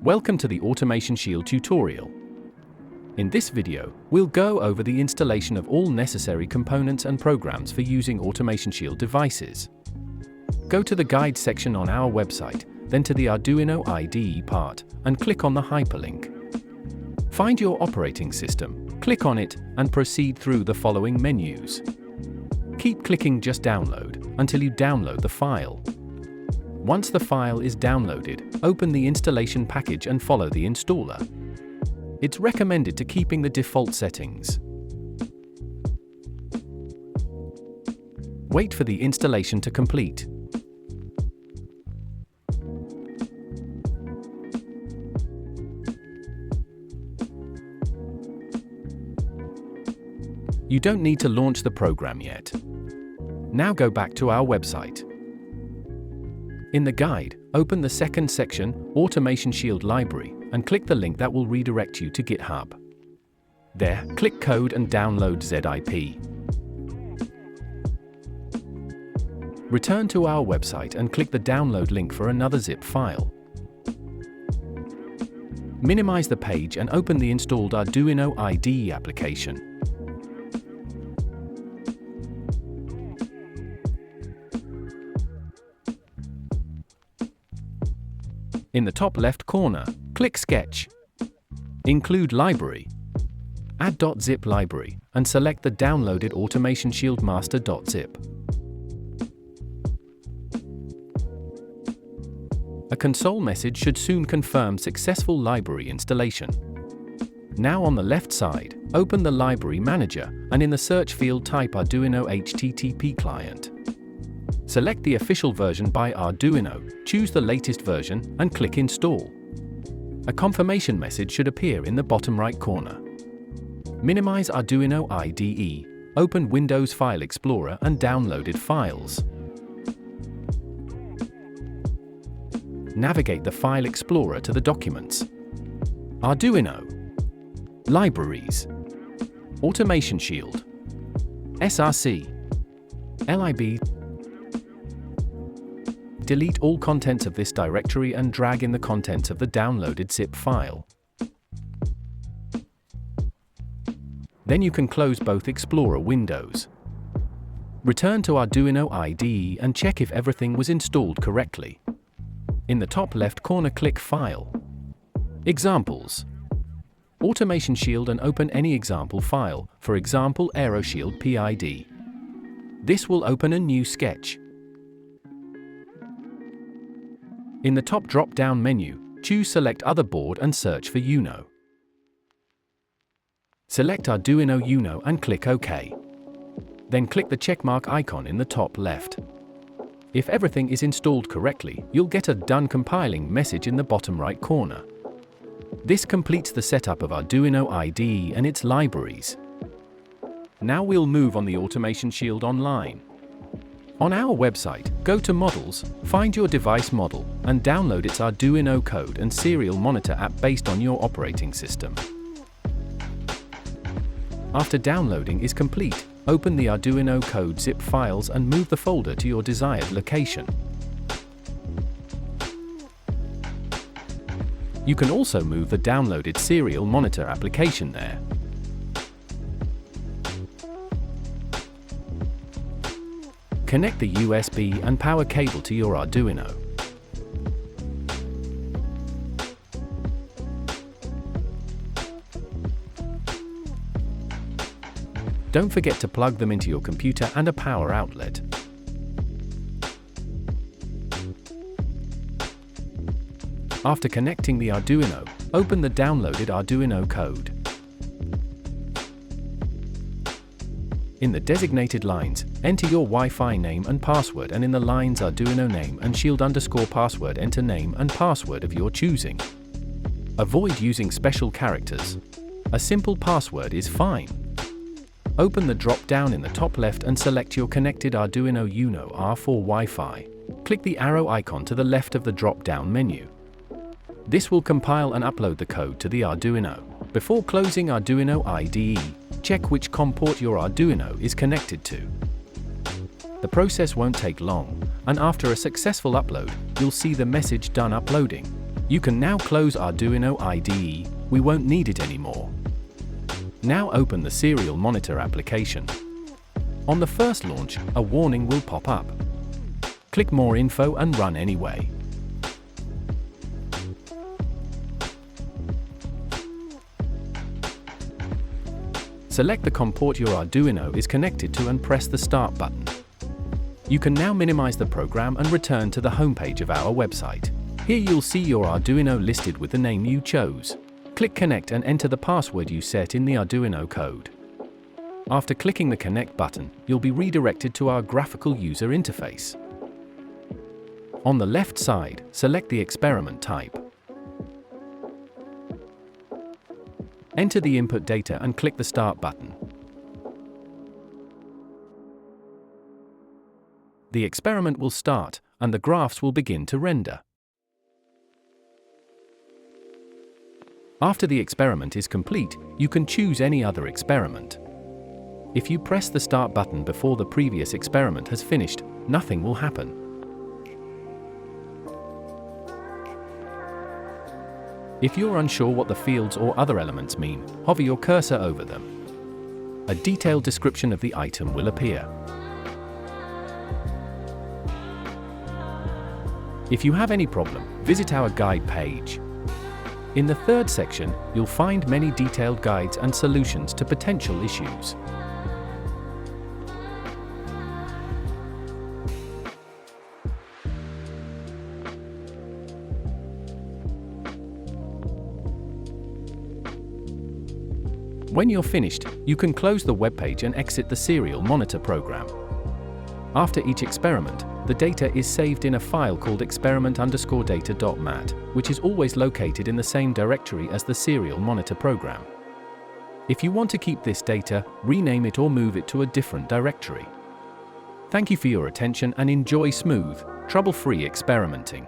Welcome to the AutomationShield tutorial. In this video, we'll go over the installation of all necessary components and programs for using AutomationShield devices. Go to the guide section on our website, then to the Arduino IDE part, and click on the hyperlink. Find your operating system, click on it, and proceed through the following menus. Keep clicking Just Download until you download the file. Once the file is downloaded, open the installation package and follow the installer. It's recommended to keeping the default settings. Wait for the installation to complete. You don't need to launch the program yet. Now go back to our website. In the guide, open the second section, AutomationShield Library, and click the link that will redirect you to GitHub. There, click Code and download ZIP. Return to our website and click the download link for another zip file. Minimize the page and open the installed Arduino IDE application. In the top left corner, click Sketch. Include Library. Add .zip library, and select the downloaded AutomationShield master.zip. A console message should soon confirm successful library installation. Now on the left side, open the Library Manager, and in the search field type Arduino HTTP client. Select the official version by Arduino, choose the latest version, and click Install. A confirmation message should appear in the bottom right corner. Minimize Arduino IDE, open Windows File Explorer and downloaded files. Navigate the File Explorer to the documents. Arduino, Libraries, AutomationShield, SRC, LIB. Delete all contents of this directory and drag in the contents of the downloaded zip file. Then you can close both Explorer windows. Return to Arduino IDE and check if everything was installed correctly. In the top left corner, click File, Examples, AutomationShield, and open any example file, for example AeroShield PID. This will open a new sketch. In the top drop-down menu, choose Select Other Board and search for Uno. Select Arduino Uno and click OK. Then click the checkmark icon in the top left. If everything is installed correctly, you'll get a Done Compiling message in the bottom right corner. This completes the setup of Arduino IDE and its libraries. Now we'll move on the AutomationShield Online. On our website, go to Models, find your device model, and download its Arduino code and serial monitor app based on your operating system. After downloading is complete, open the Arduino code zip files and move the folder to your desired location. You can also move the downloaded serial monitor application there. Connect the USB and power cable to your Arduino. Don't forget to plug them into your computer and a power outlet. After connecting the Arduino, open the downloaded Arduino code. In the designated lines, enter your Wi-Fi name and password, and in the lines Arduino name and shield_password enter name and password of your choosing. Avoid using special characters. A simple password is fine. Open the drop-down in the top left and select your connected Arduino Uno R4 Wi-Fi. Click the arrow icon to the left of the drop-down menu. This will compile and upload the code to the Arduino. Before closing Arduino IDE, check which COM port your Arduino is connected to. The process won't take long, and after a successful upload, you'll see the message Done Uploading. You can now close Arduino IDE, we won't need it anymore. Now open the serial monitor application. On the first launch, a warning will pop up. Click More Info and run anyway. Select the COM port your Arduino is connected to and press the Start button. You can now minimize the program and return to the homepage of our website. Here you'll see your Arduino listed with the name you chose. Click Connect and enter the password you set in the Arduino code. After clicking the Connect button, you'll be redirected to our graphical user interface. On the left side, select the experiment type. Enter the input data and click the Start button. The experiment will start, and the graphs will begin to render. After the experiment is complete, you can choose any other experiment. If you press the Start button before the previous experiment has finished, nothing will happen. If you're unsure what the fields or other elements mean, hover your cursor over them. A detailed description of the item will appear. If you have any problem, visit our guide page. In the third section, you'll find many detailed guides and solutions to potential issues. When you're finished, you can close the web page and exit the serial monitor program. After each experiment, the data is saved in a file called experiment_data.mat, which is always located in the same directory as the serial monitor program. If you want to keep this data, rename it or move it to a different directory. Thank you for your attention and enjoy smooth, trouble-free experimenting.